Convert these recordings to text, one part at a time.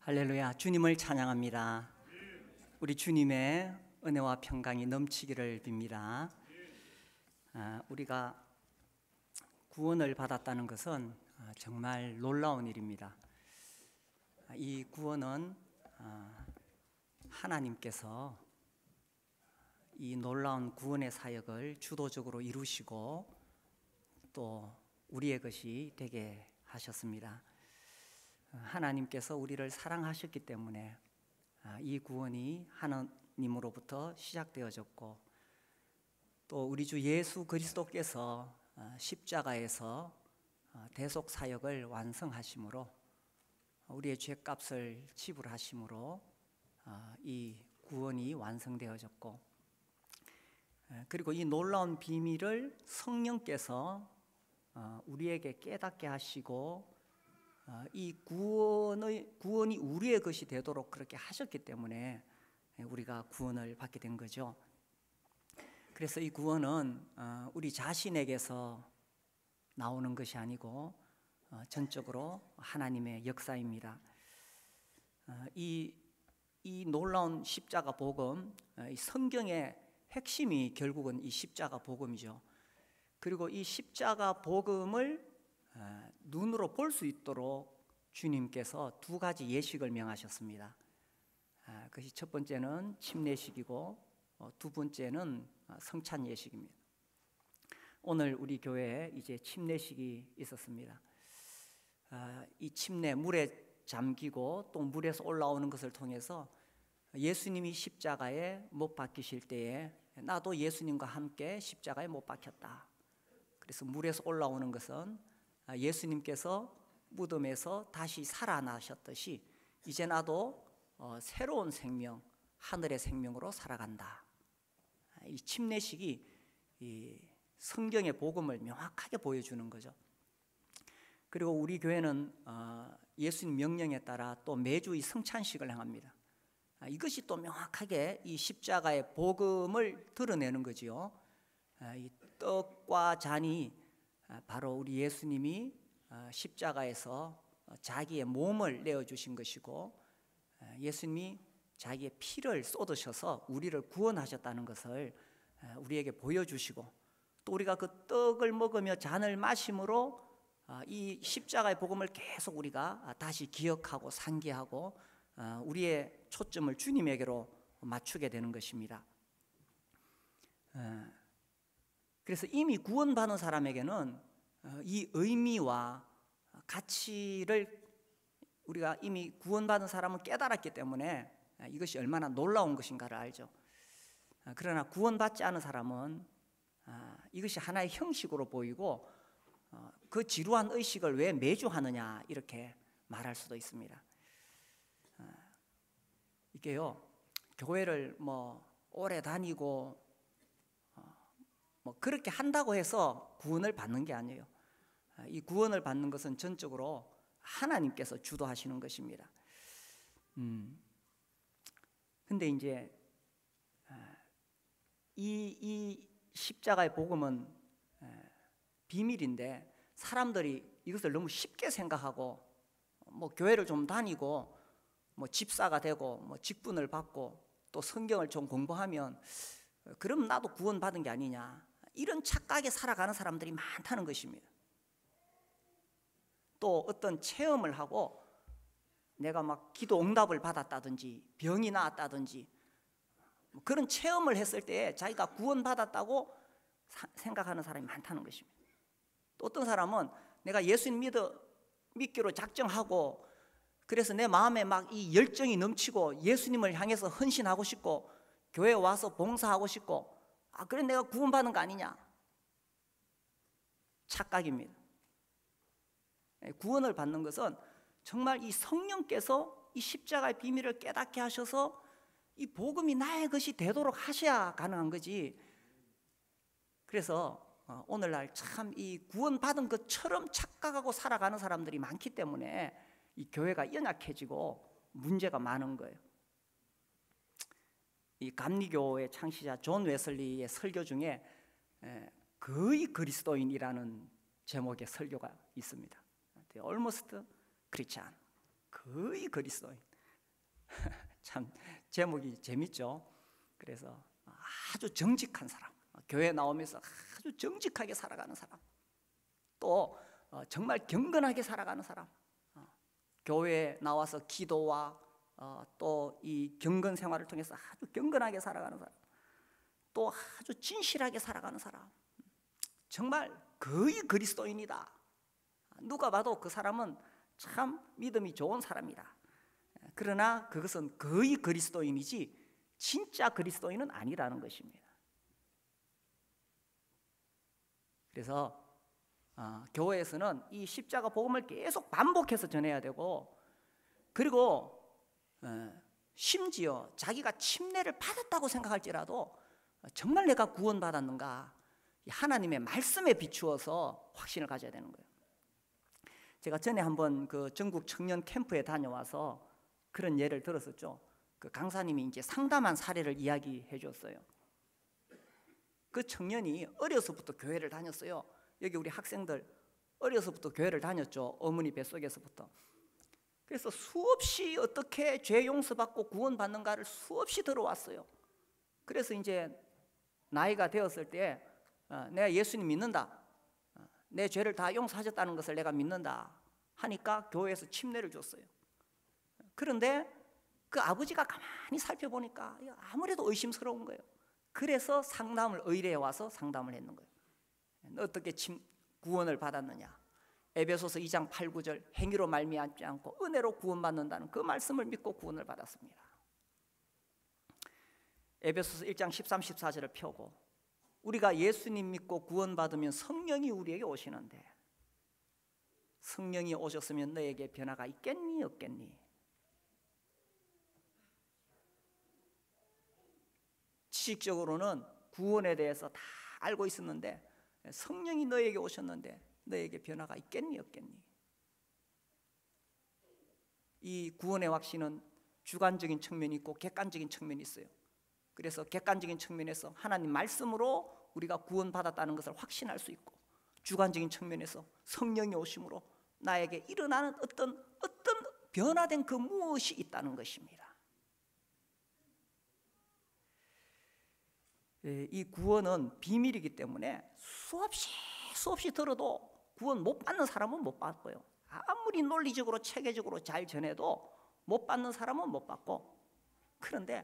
할렐루야, 주님을 찬양합니다. 우리 주님의 은혜와 평강이 넘치기를 빕니다. 우리가 구원을 받았다는 것은 정말 놀라운 일입니다. 이 구원은 하나님께서 이 놀라운 구원의 사역을 주도적으로 이루시고 또 우리의 것이 되게 하셨습니다. 하나님께서 우리를 사랑하셨기 때문에 이 구원이 하나님으로부터 시작되어졌고, 또 우리 주 예수 그리스도께서 십자가에서 대속 사역을 완성하심으로 우리의 죄값을 지불하심으로 이 구원이 완성되어졌고, 그리고 이 놀라운 비밀을 성령께서 우리에게 깨닫게 하시고 이 구원이 우리의 것이 되도록 그렇게 하셨기 때문에 우리가 구원을 받게 된 거죠. 그래서 이 구원은 우리 자신에게서 나오는 것이 아니고 전적으로 하나님의 역사입니다. 이 놀라운 십자가 복음, 이 성경의 핵심이 결국은 이 십자가 복음이죠. 그리고 이 십자가 복음을 눈으로 볼 수 있도록 주님께서 두 가지 예식을 명하셨습니다. 그것이 첫 번째는 침례식이고 두 번째는 성찬 예식입니다. 오늘 우리 교회에 이제 침례식이 있었습니다. 이 침례, 물에 잠기고 또 물에서 올라오는 것을 통해서 예수님이 십자가에 못 박히실 때에 나도 예수님과 함께 십자가에 못 박혔다. 그래서 물에서 올라오는 것은 예수님께서 무덤에서 다시 살아나셨듯이 이제 나도 새로운 생명, 하늘의 생명으로 살아간다. 이 침례식이 이 성경의 복음을 명확하게 보여주는 거죠. 그리고 우리 교회는 예수님 명령에 따라 또 매주 이 성찬식을 행합니다. 이것이 또 명확하게 이 십자가의 복음을 드러내는 거지요. 이 떡과 잔이 바로 우리 예수님이 십자가에서 자기의 몸을 내어주신 것이고, 예수님이 자기의 피를 쏟으셔서 우리를 구원하셨다는 것을 우리에게 보여주시고, 또 우리가 그 떡을 먹으며 잔을 마심으로 이 십자가의 복음을 계속 우리가 다시 기억하고 상기하고 우리의 초점을 주님에게로 맞추게 되는 것입니다. 그래서 이미 구원받은 사람에게는 이 의미와 가치를 우리가 이미 구원받은 사람은 깨달았기 때문에 이것이 얼마나 놀라운 것인가를 알죠. 그러나 구원받지 않은 사람은 이것이 하나의 형식으로 보이고 그 지루한 의식을 왜 매주 하느냐 이렇게 말할 수도 있습니다. 이게요, 교회를 오래 다니고 그렇게 한다고 해서 구원을 받는 게 아니에요. 이 구원을 받는 것은 전적으로 하나님께서 주도하시는 것입니다. 근데 이제 이 십자가의 복음은 비밀인데 사람들이 이것을 너무 쉽게 생각하고 교회를 좀 다니고 집사가 되고 직분을 받고 또 성경을 좀 공부하면 그럼 나도 구원받은 게 아니냐, 이런 착각에 살아가는 사람들이 많다는 것입니다. 또 어떤 체험을 하고 내가 기도 응답을 받았다든지 병이 나았다든지 그런 체험을 했을 때 자기가 구원받았다고 생각하는 사람이 많다는 것입니다. 또 어떤 사람은 내가 예수님 믿기로 작정하고 그래서 내 마음에 이 열정이 넘치고 예수님을 향해서 헌신하고 싶고 교회에 와서 봉사하고 싶고 그래 내가 구원받은 거 아니냐, 착각입니다. 구원을 받는 것은 정말 이 성령께서 이 십자가의 비밀을 깨닫게 하셔서 이 복음이 나의 것이 되도록 하셔야 가능한 거지. 그래서 오늘날 참 이 구원받은 것처럼 착각하고 살아가는 사람들이 많기 때문에 이 교회가 연약해지고 문제가 많은 거예요. 이 감리교의 창시자 존 웨슬리의 설교 중에 거의 그리스도인이라는 제목의 설교가 있습니다. Almost Christian, 거의 그리스도인. 참 제목이 재밌죠. 그래서 아주 정직한 사람, 교회 나오면서 아주 정직하게 살아가는 사람, 또 정말 경건하게 살아가는 사람, 교회에 나와서 기도와 또 이 경건 생활을 통해서 아주 경건하게 살아가는 사람, 또 아주 진실하게 살아가는 사람, 정말 거의 그리스도인이다. 누가 봐도 그 사람은 참 믿음이 좋은 사람이다. 그러나 그것은 거의 그리스도인이지 진짜 그리스도인은 아니라는 것입니다. 그래서 교회에서는 이 십자가 복음을 계속 반복해서 전해야 되고, 그리고 심지어 자기가 침례를 받았다고 생각할지라도 정말 내가 구원받았는가, 하나님의 말씀에 비추어서 확신을 가져야 되는 거예요. 제가 전에 한번 그 전국 청년 캠프에 다녀와서 그런 예를 들었었죠. 그 강사님이 이제 상담한 사례를 이야기해 줬어요. 그 청년이 어려서부터 교회를 다녔어요. 여기 우리 학생들 어려서부터 교회를 다녔죠. 어머니 뱃속에서부터. 그래서 수없이 어떻게 죄 용서받고 구원받는가를 수없이 들어왔어요. 그래서 이제 나이가 되었을 때 내가 예수님 믿는다, 내 죄를 다 용서하셨다는 것을 내가 믿는다 하니까 교회에서 침례를 줬어요. 그런데 그 아버지가 가만히 살펴보니까 아무래도 의심스러운 거예요. 그래서 상담을 의뢰해 와서 상담을 했는 거예요. 너 어떻게 구원을 받았느냐? 에베소서 2장 8, 9절 행위로 말미암지 않고 은혜로 구원받는다는 그 말씀을 믿고 구원을 받았습니다. 에베소서 1장 13, 14절을 펴고 우리가 예수님 믿고 구원받으면 성령이 우리에게 오시는데 성령이 오셨으면 너에게 변화가 있겠니 없겠니? 지식적으로는 구원에 대해서 다 알고 있었는데 성령이 너에게 오셨는데 너에게 변화가 있겠니 없겠니? 이 구원의 확신은 주관적인 측면이 있고 객관적인 측면이 있어요. 그래서 객관적인 측면에서 하나님 말씀으로 우리가 구원받았다는 것을 확신할 수 있고, 주관적인 측면에서 성령이 오심으로 나에게 일어나는 어떤 변화된 그 무엇이 있다는 것입니다. 이 구원은 비밀이기 때문에 수없이 들어도 구원 못 받는 사람은 못 받고요. 아무리 논리적으로 체계적으로 잘 전해도 못 받는 사람은 못 받고, 그런데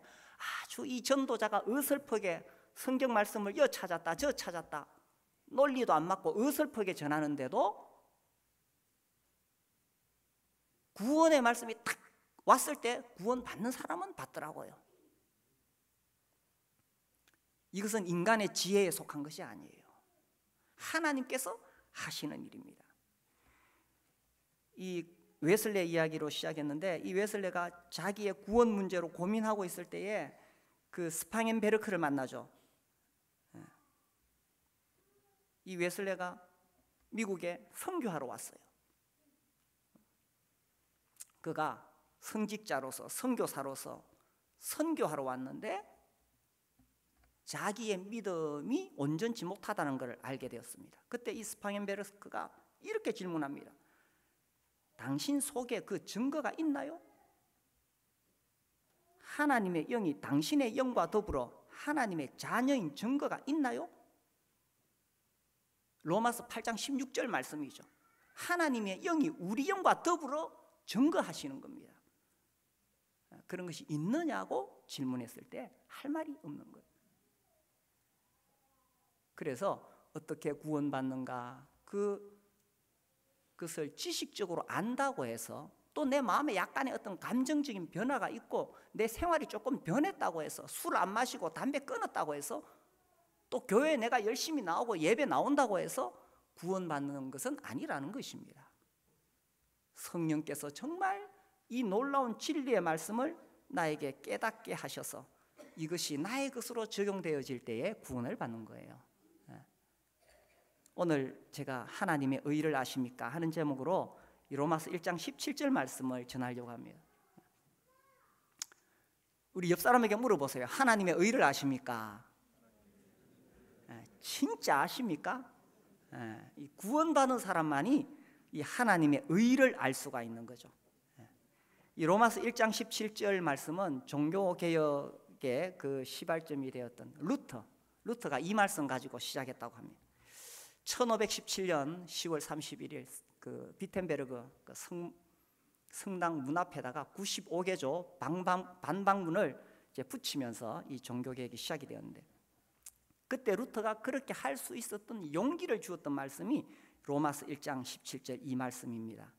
아주 이 전도자가 어설프게 성경 말씀을 여 찾았다 저 찾았다 논리도 안 맞고 어설프게 전하는데도 구원의 말씀이 딱 왔을 때 구원 받는 사람은 받더라고요. 이것은 인간의 지혜에 속한 것이 아니에요. 하나님께서 하시는 일입니다. 이 웨슬레 이야기로 시작했는데, 이 웨슬레가 자기의 구원 문제로 고민하고 있을 때에 그 스팡앤베르크를 만나죠. 이 웨슬레가 미국에 선교하러 왔어요. 그가 성직자로서 선교사로서 선교하러 왔는데 자기의 믿음이 온전치 못하다는 것을 알게 되었습니다. 그때 이 스팡앤베르크가 이렇게 질문합니다. 당신 속에 그 증거가 있나요? 하나님의 영이 당신의 영과 더불어 하나님의 자녀인 증거가 있나요? 로마서 8장 16절 말씀이죠. 하나님의 영이 우리 영과 더불어 증거하시는 겁니다. 그런 것이 있느냐고 질문했을 때 할 말이 없는 거예요. 그래서 어떻게 구원받는가, 그것을 지식적으로 안다고 해서, 또 내 마음에 약간의 어떤 감정적인 변화가 있고 내 생활이 조금 변했다고 해서, 술 안 마시고 담배 끊었다고 해서, 또 교회에 내가 열심히 나오고 예배 나온다고 해서 구원받는 것은 아니라는 것입니다. 성령께서 정말 이 놀라운 진리의 말씀을 나에게 깨닫게 하셔서 이것이 나의 것으로 적용되어질 때에 구원을 받는 거예요. 오늘 제가 하나님의 의를 아십니까? 하는 제목으로 이 로마서 1장 17절 말씀을 전하려고 합니다. 우리 옆 사람에게 물어보세요. 하나님의 의를 아십니까? 진짜 아십니까? 이 구원받은 사람만이 이 하나님의 의를 알 수가 있는 거죠. 이 로마서 1장 17절 말씀은 종교개혁의 그 시발점이 되었던 루터가 이 말씀 가지고 시작했다고 합니다. 1517년 10월 31일 그 비텐베르그 그 성당 문 앞에다가 95개조 반박문을 이제 붙이면서 이 종교개혁이 시작이 되었는데, 그때 루터가 그렇게 할 수 있었던 용기를 주었던 말씀이 로마서 1장 17절 이 말씀입니다.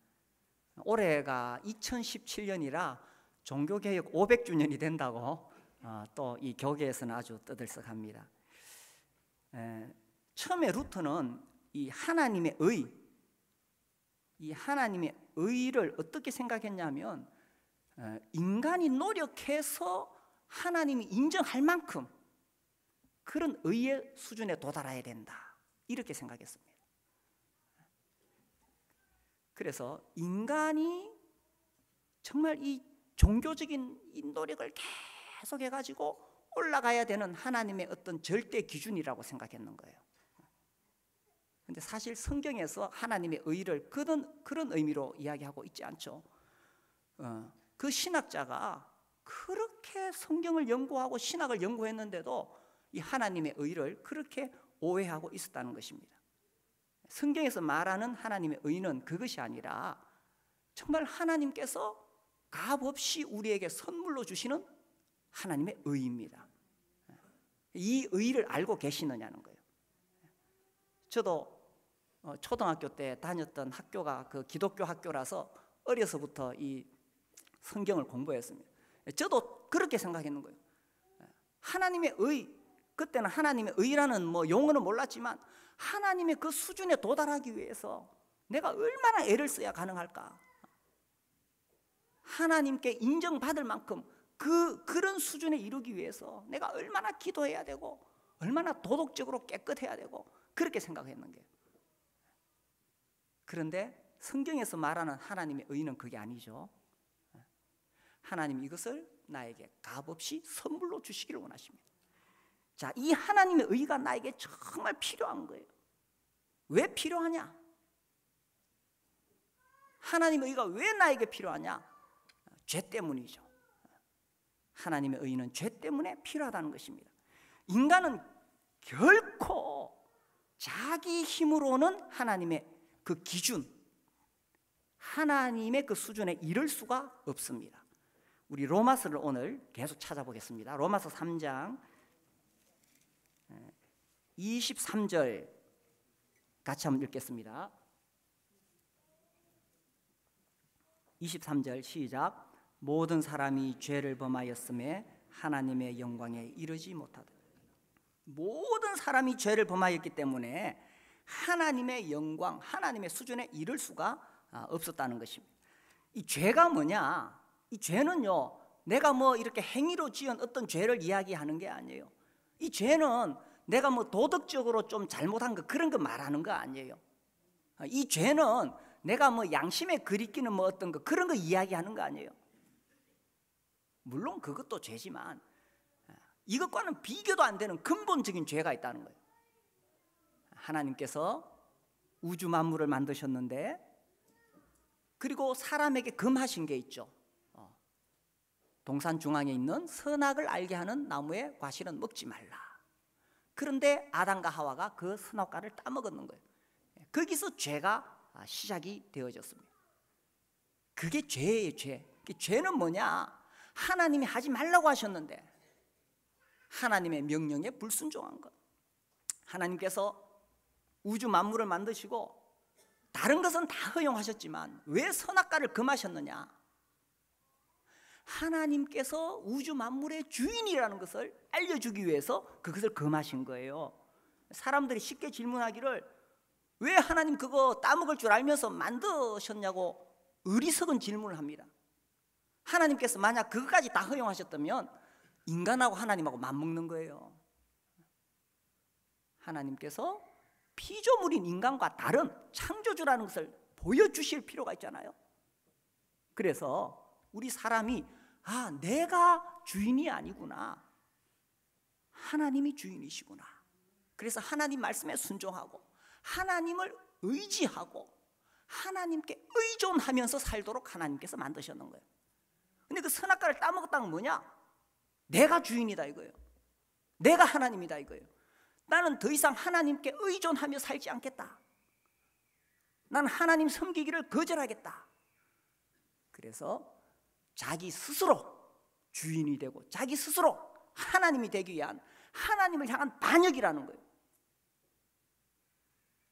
올해가 2017년이라 종교개혁 500주년이 된다고 또 이 교계에서는 아주 떠들썩합니다. 처음에 루터는 이 하나님의 의를 어떻게 생각했냐면, 인간이 노력해서 하나님이 인정할 만큼 그런 의의 수준에 도달해야 된다, 이렇게 생각했습니다. 그래서 인간이 정말 이 종교적인 이 노력을 계속 해가지고 올라가야 되는 하나님의 어떤 절대 기준이라고 생각했는 거예요. 근데 사실 성경에서 하나님의 의를 그런 의미로 이야기하고 있지 않죠. 그 신학자가 그렇게 성경을 연구하고 신학을 연구했는데도 이 하나님의 의를 그렇게 오해하고 있었다는 것입니다. 성경에서 말하는 하나님의 의는 그것이 아니라 정말 하나님께서 값없이 우리에게 선물로 주시는 하나님의 의입니다. 이 의를 알고 계시느냐는 거예요. 저도 초등학교 때 다녔던 학교가 그 기독교 학교라서 어려서부터 이 성경을 공부했습니다. 저도 그렇게 생각했는 거예요. 하나님의 의, 그때는 하나님의 의라는 뭐 용어는 몰랐지만 하나님의 그 수준에 도달하기 위해서 내가 얼마나 애를 써야 가능할까? 하나님께 인정받을 만큼 그런 수준에 이르기 위해서 내가 얼마나 기도해야 되고 얼마나 도덕적으로 깨끗해야 되고 그렇게 생각했는 거예요. 그런데 성경에서 말하는 하나님의 의는 그게 아니죠. 하나님이 이것을 나에게 값없이 선물로 주시기를 원하십니다. 자, 이 하나님의 의가 나에게 정말 필요한 거예요. 왜 필요하냐? 하나님의 의가 왜 나에게 필요하냐? 죄 때문이죠. 하나님의 의는 죄 때문에 필요하다는 것입니다. 인간은 결코 자기 힘으로는 하나님의 그 기준, 하나님의 그 수준에 이를 수가 없습니다. 우리 로마서를 오늘 계속 찾아보겠습니다. 로마서 3장 23절 같이 한번 읽겠습니다. 23절 시작. 모든 사람이 죄를 범하였음에 하나님의 영광에 이르지 못하다. 모든 사람이 죄를 범하였기 때문에 하나님의 영광, 하나님의 수준에 이를 수가 없었다는 것입니다. 이 죄가 뭐냐? 이 죄는요, 내가 뭐 이렇게 행위로 지은 어떤 죄를 이야기하는 게 아니에요. 이 죄는 내가 뭐 도덕적으로 좀 잘못한 거 그런 거 말하는 거 아니에요. 이 죄는 내가 뭐 양심에 그리끼는 뭐 어떤 거 그런 거 이야기하는 거 아니에요. 물론 그것도 죄지만 이것과는 비교도 안 되는 근본적인 죄가 있다는 거예요. 하나님께서 우주 만물을 만드셨는데, 그리고 사람에게 금하신 게 있죠. 동산 중앙에 있는 선악을 알게 하는 나무의 과실은 먹지 말라. 그런데 아담과 하와가 그 선악과를 따먹었는 거예요. 거기서 죄가 시작이 되어졌습니다. 그게 죄예요, 죄. 죄는 뭐냐? 하나님이 하지 말라고 하셨는데 하나님의 명령에 불순종한 것. 하나님께서 우주 만물을 만드시고 다른 것은 다 허용하셨지만 왜 선악과를 금하셨느냐? 하나님께서 우주 만물의 주인이라는 것을 알려주기 위해서 그것을 금하신 거예요. 사람들이 쉽게 질문하기를 왜 하나님 그거 따먹을 줄 알면서 만드셨냐고 어리석은 질문을 합니다. 하나님께서 만약 그것까지 다 허용하셨다면 인간하고 하나님하고 맞먹는 거예요. 하나님께서 피조물인 인간과 다른 창조주라는 것을 보여주실 필요가 있잖아요. 그래서 우리 사람이 내가 주인이 아니구나, 하나님이 주인이시구나. 그래서 하나님 말씀에 순종하고 하나님을 의지하고 하나님께 의존하면서 살도록 하나님께서 만드셨는 거예요. 근데 그 선악과를 따먹었다는 건 뭐냐? 내가 주인이다 이거예요. 내가 하나님이다 이거예요. 나는 더 이상 하나님께 의존하며 살지 않겠다. 나는 하나님 섬기기를 거절하겠다. 그래서 자기 스스로 주인이 되고 자기 스스로 하나님이 되기 위한 하나님을 향한 반역이라는 거예요.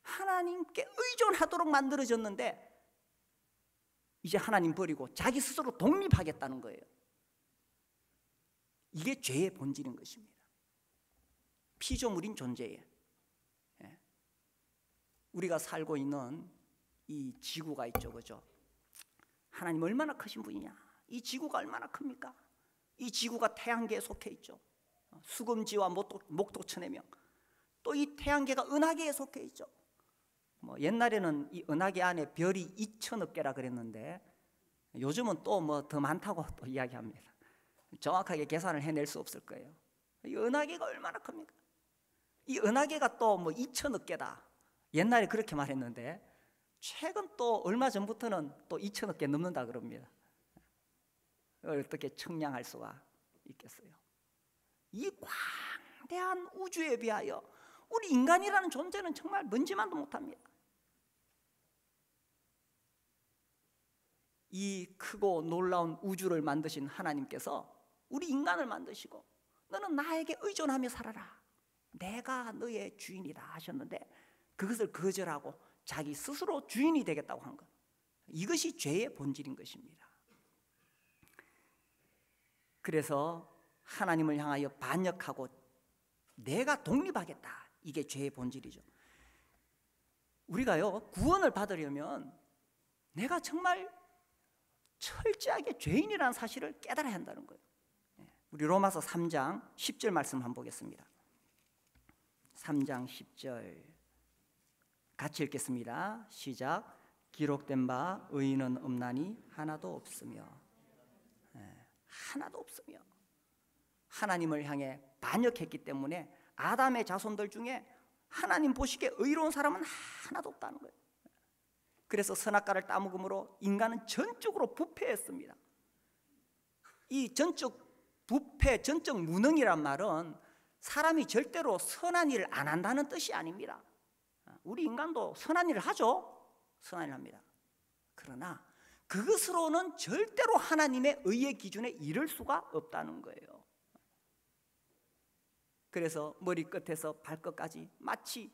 하나님께 의존하도록 만들어졌는데 이제 하나님 버리고 자기 스스로 독립하겠다는 거예요. 이게 죄의 본질인 것입니다. 피조물인 존재에 우리가 살고 있는 이 지구가 있죠, 그죠? 하나님 얼마나 크신 분이냐? 이 지구가 얼마나 큽니까? 이 지구가 태양계에 속해 있죠. 수금지와 목도천해명. 또 이 태양계가 은하계에 속해 있죠. 옛날에는 이 은하계 안에 별이 2천억 개라 그랬는데 요즘은 또 더 많다고 또 이야기합니다. 정확하게 계산을 해낼 수 없을 거예요. 이 은하계가 얼마나 큽니까? 이 은하계가 또 2천억 개다. 옛날에 그렇게 말했는데 최근 또 얼마 전부터는 또 2천억 개 넘는다 그럽니다. 어떻게 측량할 수가 있겠어요? 이 광대한 우주에 비하여 우리 인간이라는 존재는 정말 먼지만도 못합니다. 이 크고 놀라운 우주를 만드신 하나님께서 우리 인간을 만드시고 너는 나에게 의존하며 살아라. 내가 너의 주인이다 하셨는데 그것을 거절하고 자기 스스로 주인이 되겠다고 한 것. 이것이 죄의 본질인 것입니다. 그래서 하나님을 향하여 반역하고 내가 독립하겠다. 이게 죄의 본질이죠. 우리가요 구원을 받으려면 내가 정말 철저하게 죄인이라는 사실을 깨달아야 한다는 거예요. 우리 로마서 3장 10절 말씀 한번 보겠습니다. 3장 10절 같이 읽겠습니다. 시작. 기록된 바 의인은 없나니 하나도 없으며. 하나도 없으며. 하나님을 향해 반역했기 때문에 아담의 자손들 중에 하나님 보시기에 의로운 사람은 하나도 없다는 거예요. 그래서 선악과를 따먹음으로 인간은 전적으로 부패했습니다. 이 전적 부패, 전적 무능이란 말은 사람이 절대로 선한 일을 안 한다는 뜻이 아닙니다. 우리 인간도 선한 일을 하죠. 선한 일을 합니다. 그러나 그것으로는 절대로 하나님의 의의 기준에 이를 수가 없다는 거예요. 그래서 머리끝에서 발끝까지 마치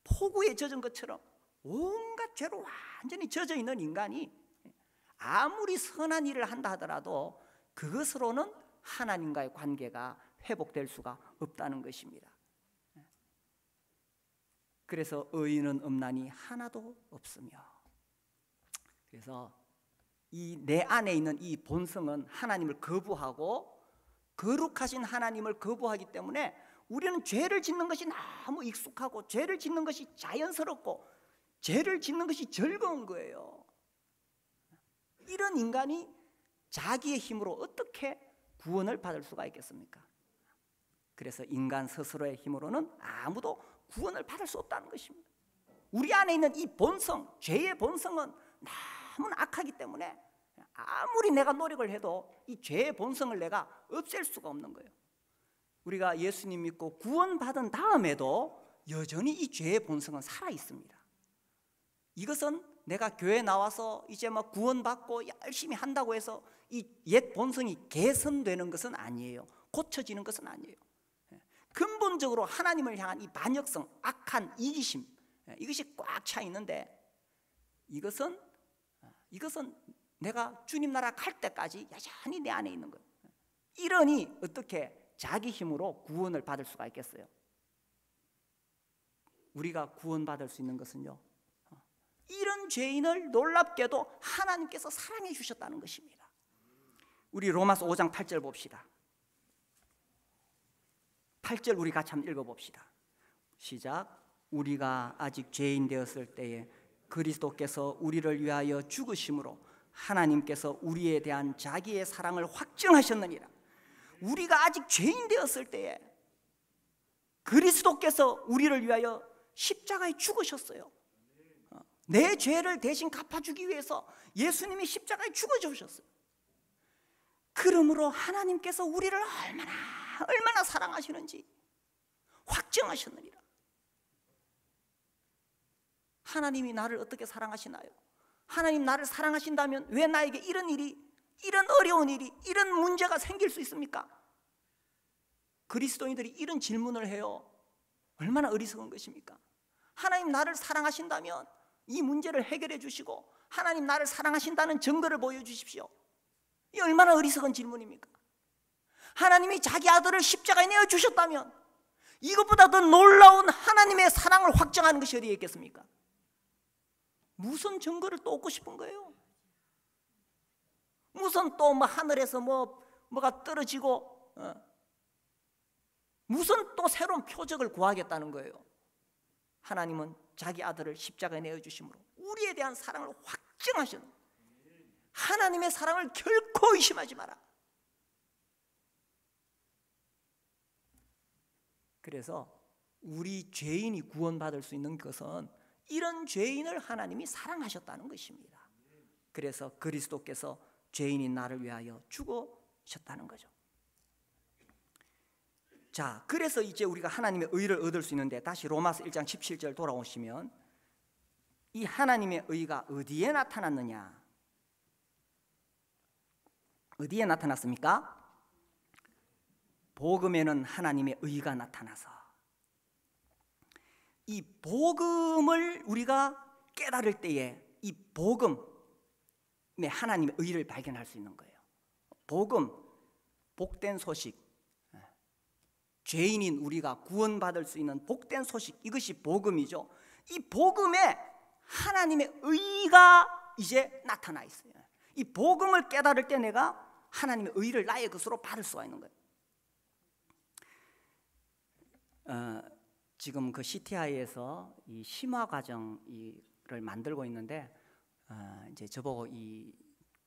폭우에 젖은 것처럼 온갖 죄로 완전히 젖어 있는 인간이 아무리 선한 일을 한다 하더라도 그것으로는 하나님과의 관계가 회복될 수가 없다는 것입니다. 그래서 의인은 없나니 하나도 없으며. 그래서 이 내 안에 있는 이 본성은 하나님을 거부하고 거룩하신 하나님을 거부하기 때문에 우리는 죄를 짓는 것이 너무 익숙하고 죄를 짓는 것이 자연스럽고 죄를 짓는 것이 즐거운 거예요. 이런 인간이 자기의 힘으로 어떻게 구원을 받을 수가 있겠습니까? 그래서 인간 스스로의 힘으로는 아무도 구원을 받을 수 없다는 것입니다. 우리 안에 있는 이 본성, 죄의 본성은 너무나 악하기 때문에 아무리 내가 노력을 해도 이 죄의 본성을 내가 없앨 수가 없는 거예요. 우리가 예수님 믿고 구원받은 다음에도 여전히 이 죄의 본성은 살아 있습니다. 이것은 내가 교회 나와서 이제 막 구원받고 열심히 한다고 해서 이 옛 본성이 개선되는 것은 아니에요. 고쳐지는 것은 아니에요. 근본적으로 하나님을 향한 이 반역성, 악한 이기심, 이것이 꽉 차 있는데 이것은 내가 주님 나라 갈 때까지 여전히 내 안에 있는 거예요. 이러니 어떻게 자기 힘으로 구원을 받을 수가 있겠어요? 우리가 구원받을 수 있는 것은요, 이런 죄인을 놀랍게도 하나님께서 사랑해 주셨다는 것입니다. 우리 로마서 5장 8절 봅시다. 8절 우리 같이 한번 읽어봅시다. 시작. 우리가 아직 죄인 되었을 때에 그리스도께서 우리를 위하여 죽으심으로 하나님께서 우리에 대한 자기의 사랑을 확증하셨느니라. 우리가 아직 죄인 되었을 때에 그리스도께서 우리를 위하여 십자가에 죽으셨어요. 내 죄를 대신 갚아주기 위해서 예수님이 십자가에 죽어주셨어요. 그러므로 하나님께서 우리를 얼마나 사랑하시는지 확증하셨느니라. 하나님이 나를 어떻게 사랑하시나요? 하나님 나를 사랑하신다면 왜 나에게 이런 일이, 이런 어려운 일이, 이런 문제가 생길 수 있습니까? 그리스도인들이 이런 질문을 해요. 얼마나 어리석은 것입니까? 하나님 나를 사랑하신다면 이 문제를 해결해 주시고 하나님 나를 사랑하신다는 증거를 보여주십시오. 이 얼마나 어리석은 질문입니까? 하나님이 자기 아들을 십자가에 내어주셨다면 이것보다 더 놀라운 하나님의 사랑을 확정하는 것이 어디에 있겠습니까? 무슨 증거를 또 얻고 싶은 거예요? 무슨 또 뭐 하늘에서 뭐가 떨어지고 무슨 또 새로운 표적을 구하겠다는 거예요? 하나님은 자기 아들을 십자가에 내어주심으로 우리에 대한 사랑을 확증하셨는, 하나님의 사랑을 결코 의심하지 마라. 그래서 우리 죄인이 구원받을 수 있는 것은 이런 죄인을 하나님이 사랑하셨다는 것입니다. 그래서 그리스도께서 죄인인 나를 위하여 죽으셨다는 거죠. 자, 그래서 이제 우리가 하나님의 의를 얻을 수 있는데, 다시 로마서 1장 17절 돌아오시면 이 하나님의 의가 어디에 나타났느냐? 어디에 나타났습니까? 복음에는 하나님의 의가 나타나서, 이 복음을 우리가 깨달을 때에 이 복음에 하나님의 의를 발견할 수 있는 거예요. 복음, 복된 소식, 죄인인 우리가 구원받을 수 있는 복된 소식, 이것이 복음이죠. 이 복음에 하나님의 의가 이제 나타나 있어요. 이 복음을 깨달을 때 내가 하나님의 의를 나의 것으로 받을 수가 있는 거예요. 지금 그 CTI에서 이 심화 과정을 만들고 있는데, 이제 저보고 이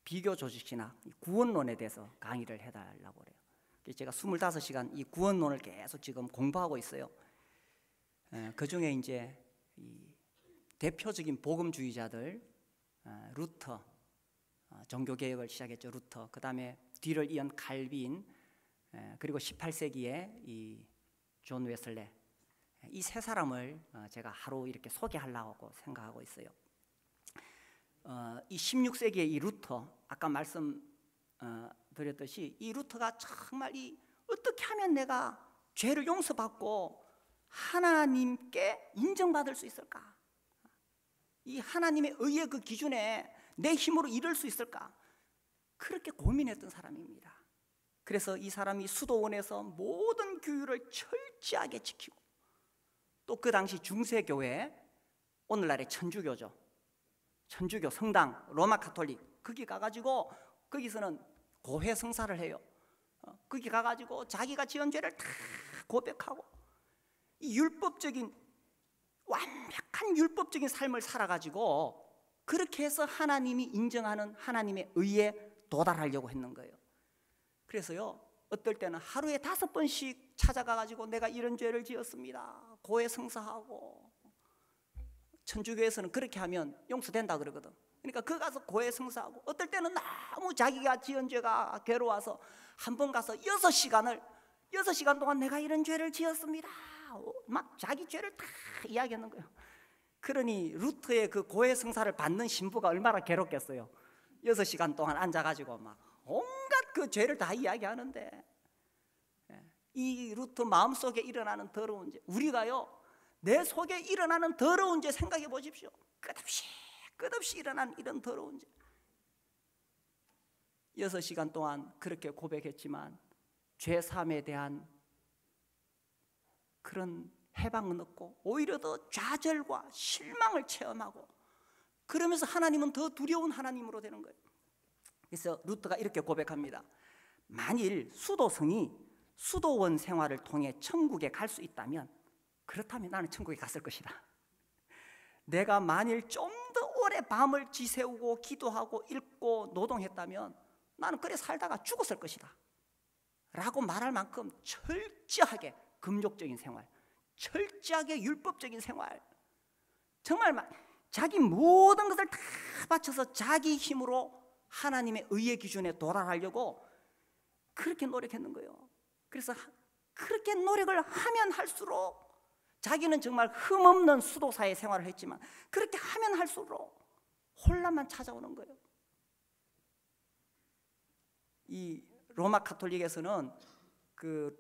비교 조직신학 구원론에 대해서 강의를 해달라고 그래요. 그래서 제가 25시간 이 구원론을 계속 지금 공부하고 있어요. 그 중에 이제 이 대표적인 복음주의자들, 루터, 종교개혁을 시작했죠. 루터, 그 다음에 뒤를 이은 칼빈, 그리고 18세기에 이 존 웨슬레, 이 세 사람을 제가 하루 이렇게 소개하려고 생각하고 있어요. 이 16세기의 이 루터, 아까 말씀드렸듯이 이 루터가 정말 어떻게 하면 내가 죄를 용서받고 하나님께 인정받을 수 있을까? 이 하나님의 의의 그 기준에 내 힘으로 이룰 수 있을까? 그렇게 고민했던 사람입니다. 그래서 이 사람이 수도원에서 모든 규율을 철저하게 지키고, 또 그 당시 중세교회, 오늘날의 천주교죠, 천주교 성당, 로마 카톨릭, 거기 가가지고 거기서는 고해 성사를 해요. 거기 가가지고 자기가 지은 죄를 다 고백하고 이 율법적인, 완벽한 율법적인 삶을 살아가지고 그렇게 해서 하나님이 인정하는 하나님의 의에 도달하려고 했는 거예요. 그래서요, 어떨 때는 하루에 5번씩 찾아가가지고 내가 이런 죄를 지었습니다, 고해 성사하고, 천주교에서는 그렇게 하면 용서된다 그러거든. 그러니까 그 가서 고해 성사하고, 어떨 때는 너무 자기가 지은 죄가 괴로워서 한 번 가서 6시간 동안 내가 이런 죄를 지었습니다, 막 자기 죄를 다 이야기하는 거예요. 그러니 루터의 그 고해 성사를 받는 신부가 얼마나 괴롭겠어요. 6시간 동안 앉아가지고 막 온갖 그 죄를 다 이야기하는데, 이 루터 마음속에 일어나는 더러운 죄, 우리가요 내 속에 일어나는 더러운 죄 생각해 보십시오. 끝없이 일어난 이런 더러운 죄, 6시간 동안 그렇게 고백했지만 죄 사함에 대한 그런 해방은 없고 오히려 더 좌절과 실망을 체험하고, 그러면서 하나님은 더 두려운 하나님으로 되는 거예요. 그래서 루터가 이렇게 고백합니다. 만일 수도성이 수도원 생활을 통해 천국에 갈 수 있다면, 그렇다면 나는 천국에 갔을 것이다. 내가 만일 좀 더 오래 밤을 지새우고 기도하고 읽고 노동했다면 나는 그래 살다가 죽었을 것이다 라고 말할 만큼 철저하게 금욕적인 생활, 철저하게 율법적인 생활, 정말 자기 모든 것을 다 바쳐서 자기 힘으로 하나님의 의의 기준에 도달하려고 그렇게 노력했는 거예요. 그래서 그렇게 노력을 하면 할수록 자기는 정말 흠없는 수도사의 생활을 했지만 그렇게 하면 할수록 혼란만 찾아오는 거예요. 이 로마 카톨릭에서는 그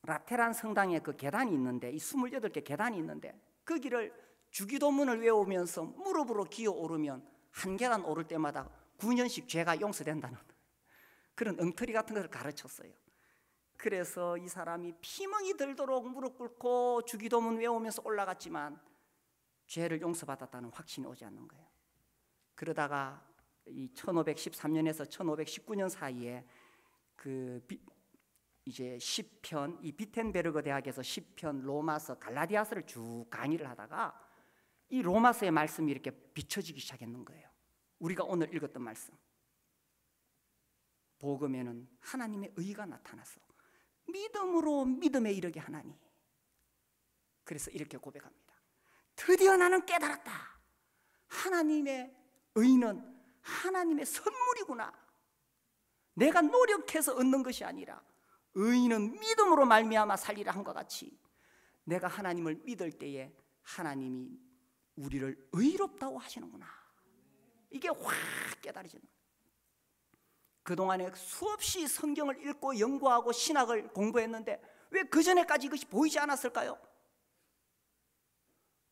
라테란 성당에 그 계단이 있는데, 이 28개 계단이 있는데 거기를 주기도문을 외우면서 무릎으로 기어 오르면 한 계단 오를 때마다 9년씩 죄가 용서된다는 그런 엉터리 같은 것을 가르쳤어요. 그래서 이 사람이 피멍이 들도록 무릎 꿇고 주기도문 외우면서 올라갔지만 죄를 용서받았다는 확신이 오지 않는 거예요. 그러다가 이 1513년에서 1519년 사이에 이제 10편, 이 비텐베르그 대학에서 10편 로마서 갈라디아서를 쭉 강의를 하다가 이 로마서의 말씀이 이렇게 비춰지기 시작했는 거예요. 우리가 오늘 읽었던 말씀, 복음에는 하나님의 의가 나타났어. 믿음으로 믿음에 이르게 하나니. 그래서 이렇게 고백합니다. 드디어 나는 깨달았다. 하나님의 의는 하나님의 선물이구나. 내가 노력해서 얻는 것이 아니라 의인은 믿음으로 말미암아 살리라 한 것 같이 내가 하나님을 믿을 때에 하나님이 우리를 의롭다고 하시는구나. 이게 확 깨달아지는 거예요. 그동안에 수없이 성경을 읽고 연구하고 신학을 공부했는데 왜 그전에까지 이것이 보이지 않았을까요?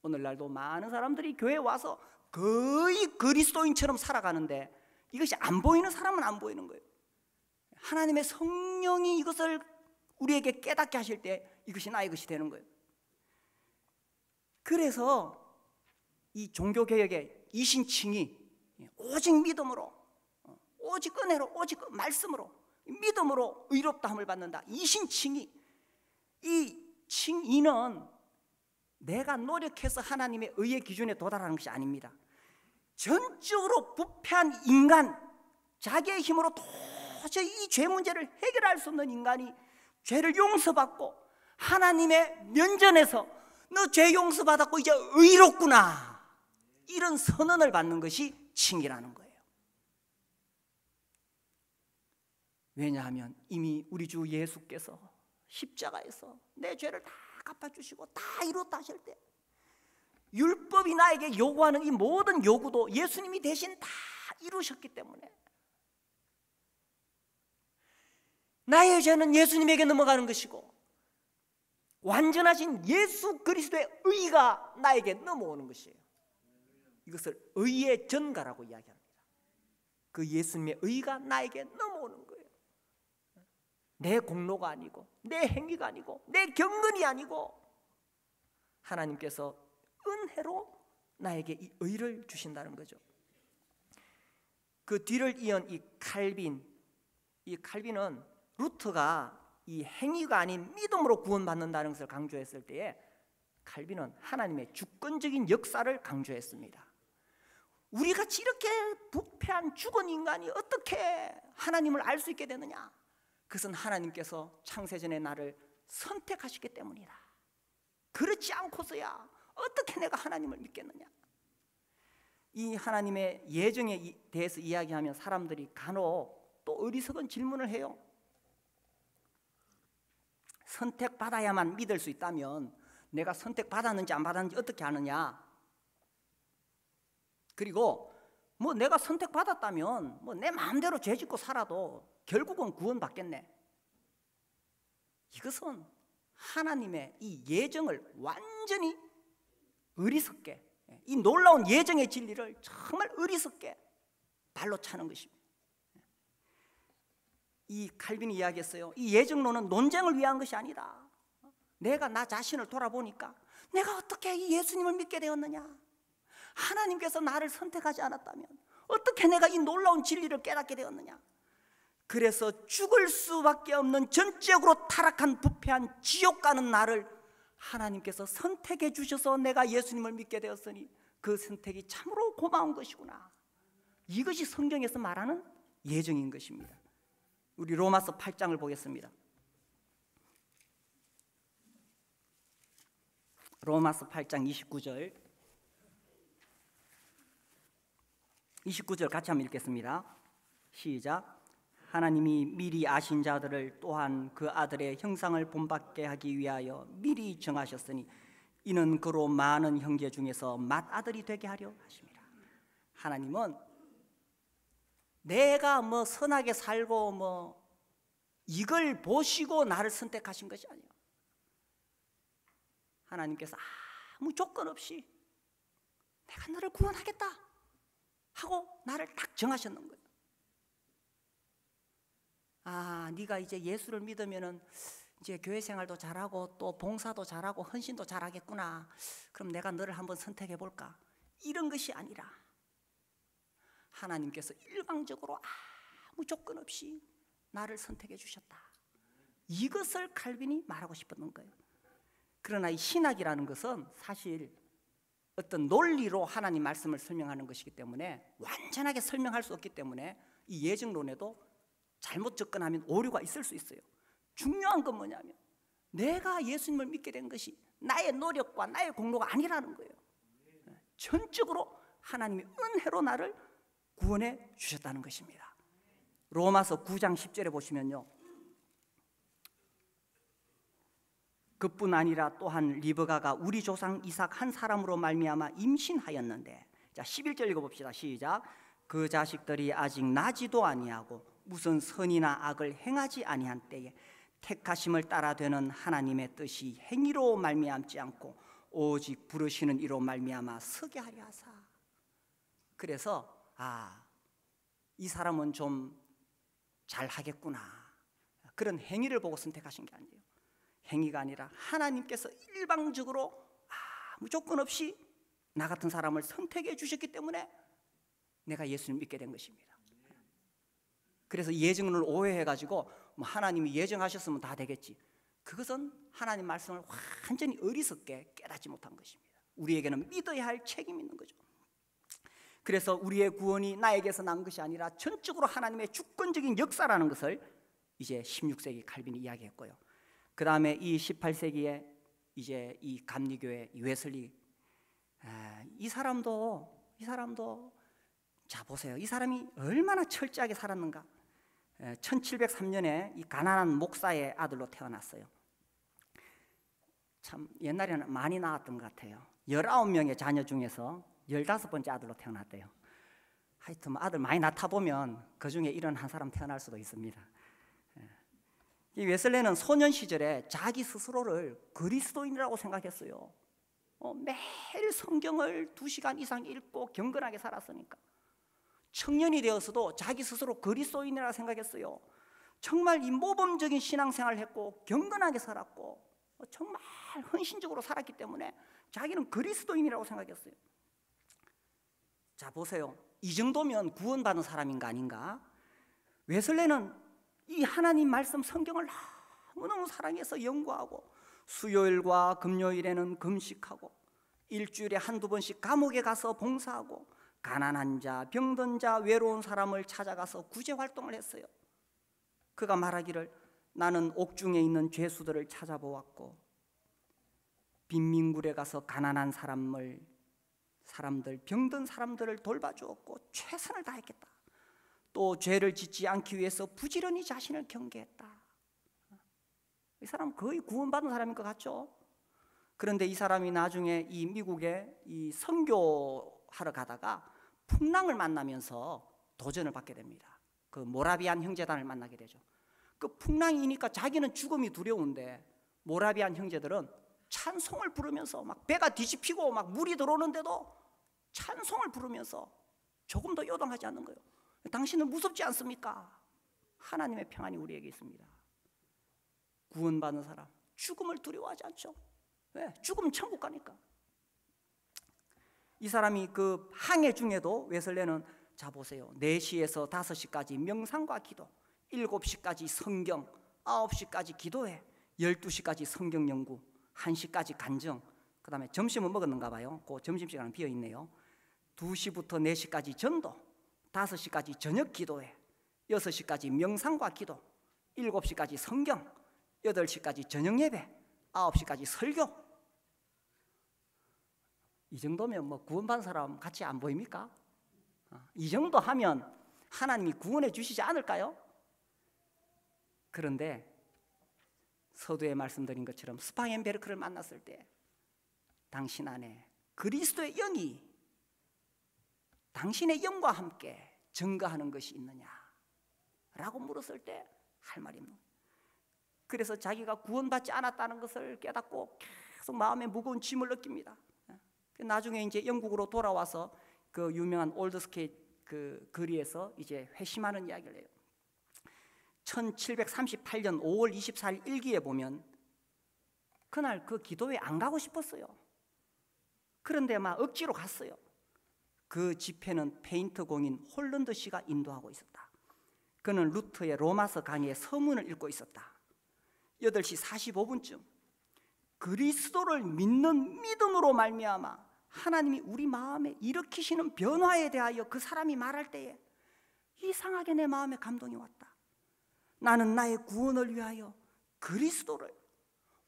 오늘날도 많은 사람들이 교회에 와서 거의 그리스도인처럼 살아가는데 이것이 안 보이는 사람은 안 보이는 거예요. 하나님의 성령이 이것을 우리에게 깨닫게 하실 때 이것이 나의 것이 되는 거예요. 그래서 이 종교개혁의 이신칭이 오직 믿음으로, 오직 은혜로, 오직 말씀으로, 믿음으로 의롭다함을 받는다. 이신칭의, 이 칭의는 내가 노력해서 하나님의 의의 기준에 도달하는 것이 아닙니다. 전적으로 부패한 인간, 자기의 힘으로 도저히 이 죄 문제를 해결할 수 없는 인간이 죄를 용서받고 하나님의 면전에서 너 죄 용서받았고 이제 의롭구나, 이런 선언을 받는 것이 칭의라는 거예요. 왜냐하면 이미 우리 주 예수께서 십자가에서 내 죄를 다 갚아주시고 다 이뤘다 하실 때 율법이 나에게 요구하는 이 모든 요구도 예수님이 대신 다 이루셨기 때문에 나의 죄는 예수님에게 넘어가는 것이고 완전하신 예수 그리스도의 의가 나에게 넘어오는 것이에요. 이것을 의의 전가라고 이야기합니다. 그 예수님의 의가 나에게 넘어오는 거예요. 내 공로가 아니고 내 행위가 아니고 내 경건이 아니고 하나님께서 은혜로 나에게 이 의를 주신다는 거죠. 그 뒤를 이은 이 칼빈은 루터가 이 행위가 아닌 믿음으로 구원받는다는 것을 강조했을 때에 칼빈은 하나님의 주권적인 역사를 강조했습니다. 우리같이 이렇게 부패한 죽은 인간이 어떻게 하나님을 알 수 있게 되느냐? 그것은 하나님께서 창세전에 나를 선택하셨기 때문이다. 그렇지 않고서야 어떻게 내가 하나님을 믿겠느냐? 이 하나님의 예정에 대해서 이야기하면 사람들이 간혹 또 어리석은 질문을 해요. 선택받아야만 믿을 수 있다면 내가 선택받았는지 안 받았는지 어떻게 아느냐? 그리고 뭐 내가 선택받았다면 뭐 내 마음대로 죄 짓고 살아도 결국은 구원받겠네. 이것은 하나님의 이 예정을 완전히 어리석게, 이 놀라운 예정의 진리를 정말 어리석게 발로 차는 것입니다. 이 칼빈이 이야기했어요. 이 예정론은 논쟁을 위한 것이 아니다. 내가 나 자신을 돌아보니까 내가 어떻게 이 예수님을 믿게 되었느냐? 하나님께서 나를 선택하지 않았다면 어떻게 내가 이 놀라운 진리를 깨닫게 되었느냐? 그래서 죽을 수밖에 없는 전적으로 타락한 부패한 지옥 가는 나를 하나님께서 선택해 주셔서 내가 예수님을 믿게 되었으니 그 선택이 참으로 고마운 것이구나. 이것이 성경에서 말하는 예정인 것입니다. 우리 로마서 8장을 보겠습니다. 로마서 8장 29절 같이 한번 읽겠습니다. 시작. 하나님이 미리 아신 자들을 또한 그 아들의 형상을 본받게 하기 위하여 미리 정하셨으니 이는 그로 많은 형제 중에서 맏아들이 되게 하려 하십니다. 하나님은 내가 뭐 선하게 살고 뭐 이걸 보시고 나를 선택하신 것이 아니에요. 하나님께서 아무 조건 없이 내가 너를 구원하겠다 하고 나를 딱 정하셨는 거예요. 네가 이제 예수를 믿으면은 이제 교회 생활도 잘하고 또 봉사도 잘하고 헌신도 잘하겠구나. 그럼 내가 너를 한번 선택해 볼까? 이런 것이 아니라 하나님께서 일방적으로 아무 조건 없이 나를 선택해 주셨다. 이것을 칼빈이 말하고 싶었던 거예요. 그러나 이 신학이라는 것은 사실 어떤 논리로 하나님 말씀을 설명하는 것이기 때문에 완전하게 설명할 수 없기 때문에 이 예정론에도 잘못 접근하면 오류가 있을 수 있어요. 중요한 건 뭐냐면 내가 예수님을 믿게 된 것이 나의 노력과 나의 공로가 아니라는 거예요. 전적으로 하나님이 은혜로 나를 구원해 주셨다는 것입니다. 로마서 9장 10절에 보시면요, 그뿐 아니라 또한 리브가가 우리 조상 이삭 한 사람으로 말미암아 임신하였는데, 자 11절 읽어봅시다. 시작. 그 자식들이 아직 나지도 아니하고 무슨 선이나 악을 행하지 아니한 때에 택하심을 따라 되는 하나님의 뜻이 행위로 말미암지 않고 오직 부르시는 이로 말미암아 서게 하려 하사. 그래서 이 사람은 좀 잘하겠구나, 그런 행위를 보고 선택하신 게 아니에요. 행위가 아니라 하나님께서 일방적으로 아무 조건 없이 나 같은 사람을 선택해 주셨기 때문에 내가 예수님 믿게 된 것입니다. 그래서 예정론을 오해해가지고 하나님이 예정하셨으면 다 되겠지, 그것은 하나님 말씀을 완전히 어리석게 깨닫지 못한 것입니다. 우리에게는 믿어야 할 책임이 있는 거죠. 그래서 우리의 구원이 나에게서 난 것이 아니라 전적으로 하나님의 주권적인 역사라는 것을 이제 16세기 칼빈이 이야기했고요. 그 다음에 이 18세기에 이제 이 감리교회 웨슬리, 이 사람도 자 보세요. 이 사람이 얼마나 철저하게 살았는가. 1703년에 이 가난한 목사의 아들로 태어났어요. 참 옛날에는 많이 낳았던 것 같아요. 19명의 자녀 중에서 15번째 아들로 태어났대요. 하여튼 아들 많이 낳다 보면 그 중에 이런 한 사람 태어날 수도 있습니다. 이 웨슬레는 소년 시절에 자기 스스로를 그리스도인이라고 생각했어요. 매일 성경을 2시간 이상 읽고 경건하게 살았으니까. 청년이 되어서도 자기 스스로 그리스도인이라고 생각했어요. 정말 이 모범적인 신앙생활을 했고 경건하게 살았고 정말 헌신적으로 살았기 때문에 자기는 그리스도인이라고 생각했어요. 자 보세요. 이 정도면 구원받은 사람인가 아닌가? 웨슬레는 이 하나님 말씀 성경을 너무너무 사랑해서 연구하고 수요일과 금요일에는 금식하고 일주일에 한두 번씩 감옥에 가서 봉사하고 가난한 자, 병든 자, 외로운 사람을 찾아가서 구제 활동을 했어요. 그가 말하기를 나는 옥중에 있는 죄수들을 찾아보았고 빈민굴에 가서 가난한 사람들, 병든 사람들을 돌봐주었고 최선을 다했겠다. 또 죄를 짓지 않기 위해서 부지런히 자신을 경계했다. 이 사람 거의 구원받은 사람인 것 같죠? 그런데 이 사람이 나중에 이 미국에 이 선교하러 가다가 풍랑을 만나면서 도전을 받게 됩니다. 그 모라비안 형제단을 만나게 되죠. 그 풍랑이 이니까 자기는 죽음이 두려운데 모라비안 형제들은 찬송을 부르면서 막 배가 뒤집히고 막 물이 들어오는데도 찬송을 부르면서 조금도 요동하지 않는 거예요. 당신은 무섭지 않습니까? 하나님의 평안이 우리에게 있습니다. 구원받은 사람 죽음을 두려워하지 않죠. 왜? 죽으면 천국 가니까. 이 사람이 그 항해 중에도 웨슬레는 자 보세요. 4시에서 5시까지 명상과 기도, 7시까지 성경, 9시까지 기도회, 12시까지 성경 연구, 1시까지 간증, 그 다음에 점심은 먹었는가 봐요. 그 점심시간은 비어있네요. 2시부터 4시까지 전도, 5시까지 저녁 기도회, 6시까지 명상과 기도, 7시까지 성경, 8시까지 저녁 예배, 9시까지 설교. 이 정도면 뭐 구원받은 사람 같이 안 보입니까? 이 정도 하면 하나님이 구원해 주시지 않을까요? 그런데 서두에 말씀드린 것처럼 스파겐베르크를 만났을 때 당신 안에 그리스도의 영이 당신의 영과 함께 증거하는 것이 있느냐 라고 물었을 때 할 말이 없는 거예요. 그래서 자기가 구원받지 않았다는 것을 깨닫고 계속 마음에 무거운 짐을 느낍니다. 나중에 이제 영국으로 돌아와서 그 유명한 올드스케이트 그 거리에서 이제 회심하는 이야기를 해요. 1738년 5월 24일 일기에 보면 그날 그 기도회 안 가고 싶었어요. 그런데 막 억지로 갔어요. 그 집회는 페인트 공인 홀런드 씨가 인도하고 있었다. 그는 루터의 로마서 강의의 서문을 읽고 있었다. 8시 45분쯤 그리스도를 믿는 믿음으로 말미암아 하나님이 우리 마음에 일으키시는 변화에 대하여 그 사람이 말할 때에 이상하게 내 마음에 감동이 왔다. 나는 나의 구원을 위하여 그리스도를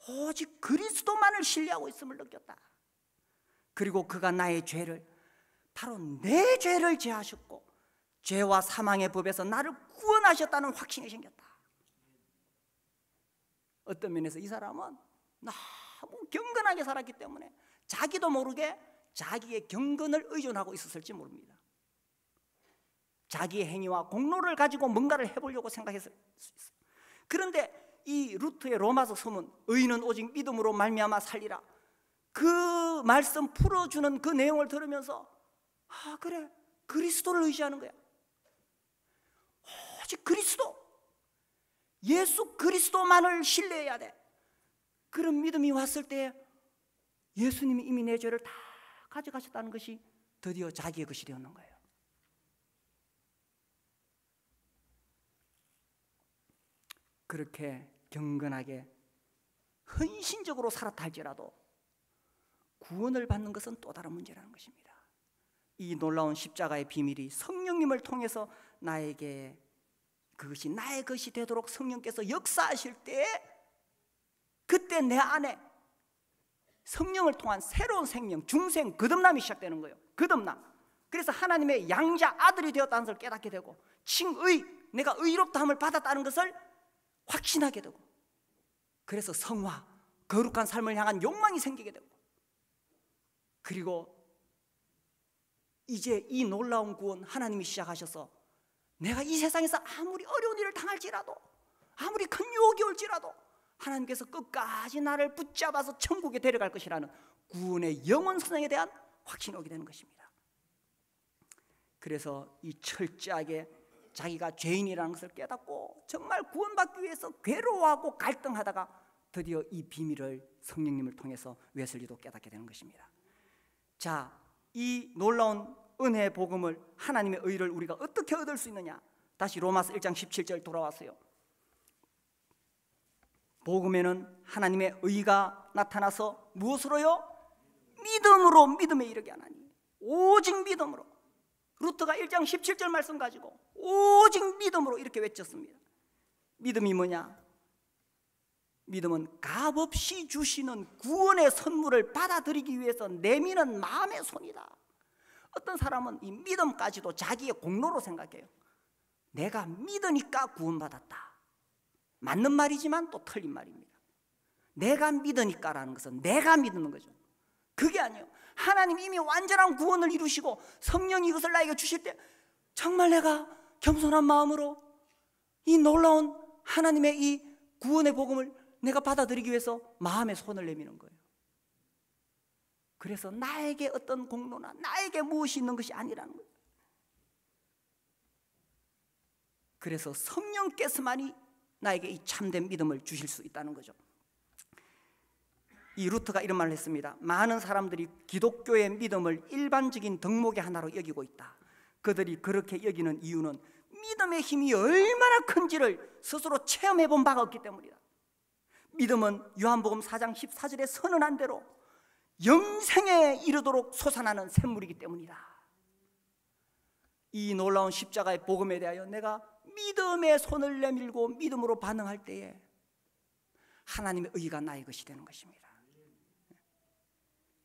오직 그리스도만을 신뢰하고 있음을 느꼈다. 그리고 그가 나의 죄를 바로 내 죄를 제하셨고 죄와 사망의 법에서 나를 구원하셨다는 확신이 생겼다. 어떤 면에서 이 사람은 너무 경건하게 살았기 때문에 자기도 모르게 자기의 경건을 의존하고 있었을지 모릅니다. 자기의 행위와 공로를 가지고 뭔가를 해보려고 생각했을 수 있어요. 그런데 이 루트의 로마서 서문 의인은 오직 믿음으로 말미암아 살리라, 그 말씀 풀어주는 그 내용을 들으면서 아 그래, 그리스도를 의지하는 거야. 오직 그리스도, 예수 그리스도만을 신뢰해야 돼. 그런 믿음이 왔을 때 예수님이 이미 내 죄를 다 가져가셨다는 것이 드디어 자기의 것이 되었는 거예요. 그렇게 경건하게 헌신적으로 살았다 할지라도 구원을 받는 것은 또 다른 문제라는 것입니다. 이 놀라운 십자가의 비밀이 성령님을 통해서 나에게 그것이 나의 것이 되도록 성령께서 역사하실 때 그때 내 안에 성령을 통한 새로운 생명, 중생, 거듭남이 시작되는 거예요. 거듭남. 그래서 하나님의 양자 아들이 되었다는 것을 깨닫게 되고 칭의, 내가 의롭다함을 받았다는 것을 확신하게 되고 그래서 성화, 거룩한 삶을 향한 욕망이 생기게 되고 그리고 이제 이 놀라운 구원 하나님이 시작하셔서 내가 이 세상에서 아무리 어려운 일을 당할지라도 아무리 큰 유혹이 올지라도 하나님께서 끝까지 나를 붙잡아서 천국에 데려갈 것이라는 구원의 영원성에 대한 확신이 오게 되는 것입니다. 그래서 이 철저하게 자기가 죄인이라는 것을 깨닫고 정말 구원받기 위해서 괴로워하고 갈등하다가 드디어 이 비밀을 성령님을 통해서 웨슬리도 깨닫게 되는 것입니다. 자, 이 놀라운 은혜의 복음을, 하나님의 의를 우리가 어떻게 얻을 수 있느냐? 다시 로마서 1장 17절 돌아왔어요. 복음에는 하나님의 의가 나타나서 무엇으로요? 믿음으로 믿음에 이르게 하나니, 오직 믿음으로. 루터가 1장 17절 말씀 가지고 오직 믿음으로 이렇게 외쳤습니다. 믿음이 뭐냐? 믿음은 값없이 주시는 구원의 선물을 받아들이기 위해서 내미는 마음의 손이다. 어떤 사람은 이 믿음까지도 자기의 공로로 생각해요. 내가 믿으니까 구원받았다. 맞는 말이지만 또 틀린 말입니다. 내가 믿으니까라는 것은 내가 믿는 거죠. 그게 아니에요. 하나님이 이미 완전한 구원을 이루시고 성령이 이것을 나에게 주실 때 정말 내가 겸손한 마음으로 이 놀라운 하나님의 이 구원의 복음을 내가 받아들이기 위해서 마음에 손을 내미는 거예요. 그래서 나에게 어떤 공로나 나에게 무엇이 있는 것이 아니라는 거예요. 그래서 성령께서만이 나에게 이 참된 믿음을 주실 수 있다는 거죠. 이 루터가 이런 말을 했습니다. 많은 사람들이 기독교의 믿음을 일반적인 덕목의 하나로 여기고 있다. 그들이 그렇게 여기는 이유는 믿음의 힘이 얼마나 큰지를 스스로 체험해 본 바가 없기 때문이다. 믿음은 요한복음 4장 14절에 선언한 대로 영생에 이르도록 솟아나는 샘물이기 때문이다. 이 놀라운 십자가의 복음에 대하여 내가 믿음의 손을 내밀고 믿음으로 반응할 때에 하나님의 의가 나의 것이 되는 것입니다.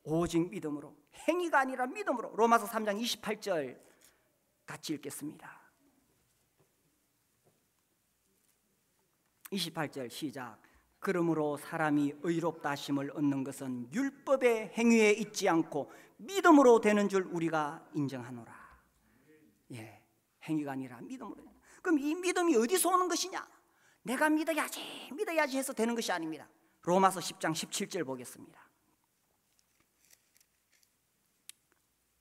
오직 믿음으로, 행위가 아니라 믿음으로. 로마서 3장 28절 같이 읽겠습니다. 28절 시작. 그러므로 사람이 의롭다 하심을 얻는 것은 율법의 행위에 있지 않고 믿음으로 되는 줄 우리가 인정하노라. 예, 행위가 아니라 믿음으로. 그럼 이 믿음이 어디서 오는 것이냐? 내가 믿어야지 해서 되는 것이 아닙니다. 로마서 10장 17절 보겠습니다.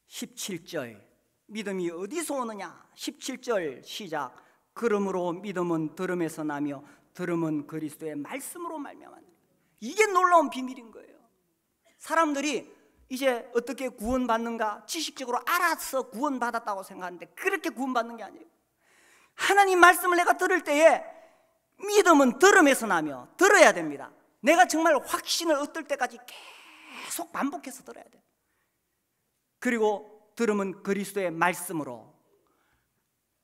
17절 믿음이 어디서 오느냐? 17절 시작. 그러므로 믿음은 들음에서 나며 들음은 그리스도의 말씀으로 말미암았느니라. 이게 놀라운 비밀인 거예요. 사람들이 이제 어떻게 구원받는가 지식적으로 알아서 구원받았다고 생각하는데 그렇게 구원받는 게 아니에요. 하나님 말씀을 내가 들을 때에 믿음은 들음에서 나며 들어야 됩니다. 내가 정말 확신을 얻을 때까지 계속 반복해서 들어야 돼요. 그리고 들음은 그리스도의 말씀으로,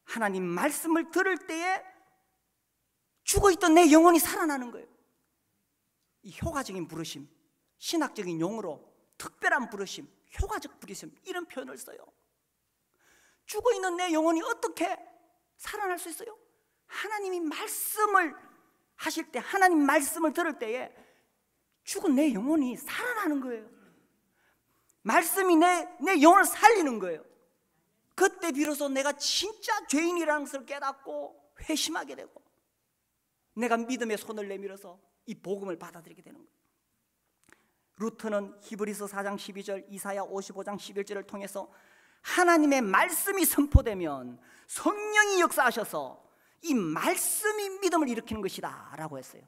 하나님 말씀을 들을 때에 죽어있던 내 영혼이 살아나는 거예요. 이 효과적인 부르심, 신학적인 용어로 특별한 부르심, 효과적 부르심, 이런 표현을 써요. 죽어있는 내 영혼이 어떻게 살아날 수 있어요? 하나님이 말씀을 하실 때, 하나님 말씀을 들을 때에 죽은 내 영혼이 살아나는 거예요. 말씀이 내 영혼을 살리는 거예요. 그때 비로소 내가 진짜 죄인이라는 것을 깨닫고 회심하게 되고 내가 믿음의 손을 내밀어서 이 복음을 받아들이게 되는 거예요. 루터는 히브리서 4장 12절, 이사야 55장 11절을 통해서 하나님의 말씀이 선포되면 성령이 역사하셔서 이 말씀이 믿음을 일으키는 것이다 라고 했어요.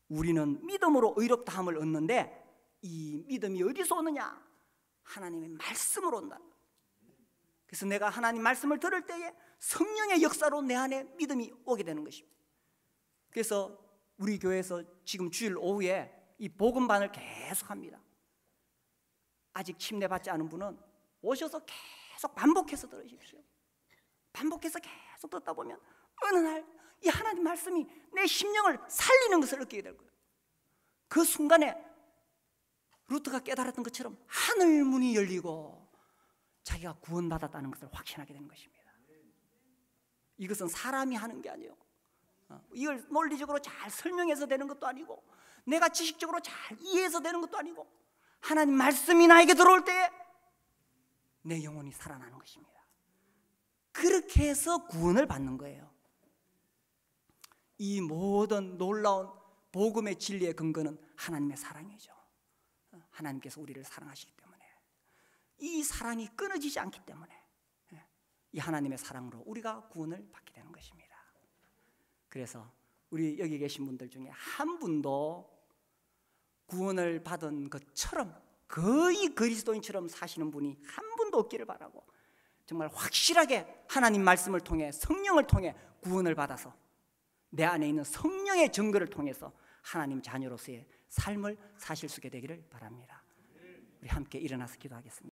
우리는 믿음으로 의롭다함을 얻는데 이 믿음이 어디서 오느냐? 하나님의 말씀으로 온다. 그래서 내가 하나님 말씀을 들을 때에 성령의 역사로 내 안에 믿음이 오게 되는 것입니다. 그래서 우리 교회에서 지금 주일 오후에 이 복음반을 계속합니다. 아직 침례받지 않은 분은 오셔서 계속 반복해서 들으십시오. 반복해서 계속 듣다 보면 어느 날 이 하나님 말씀이 내 심령을 살리는 것을 느끼게 될 거예요. 그 순간에 루트가 깨달았던 것처럼 하늘 문이 열리고 자기가 구원받았다는 것을 확신하게 되는 것입니다. 이것은 사람이 하는 게 아니에요. 이걸 논리적으로 잘 설명해서 되는 것도 아니고 내가 지식적으로 잘 이해해서 되는 것도 아니고 하나님 말씀이 나에게 들어올 때에 내 영혼이 살아나는 것입니다. 그렇게 해서 구원을 받는 거예요. 이 모든 놀라운 복음의 진리의 근거는 하나님의 사랑이죠. 하나님께서 우리를 사랑하시기 때문에, 이 사랑이 끊어지지 않기 때문에 이 하나님의 사랑으로 우리가 구원을 받게 되는 것입니다. 그래서 우리 여기 계신 분들 중에 한 분도 구원을 받은 것처럼 거의 그리스도인처럼 사시는 분이 한 분도 없기를 바라고, 정말 확실하게 하나님 말씀을 통해 성령을 통해 구원을 받아서 내 안에 있는 성령의 증거를 통해서 하나님 자녀로서의 삶을 사실 수 있게 되기를 바랍니다. 우리 함께 일어나서 기도하겠습니다.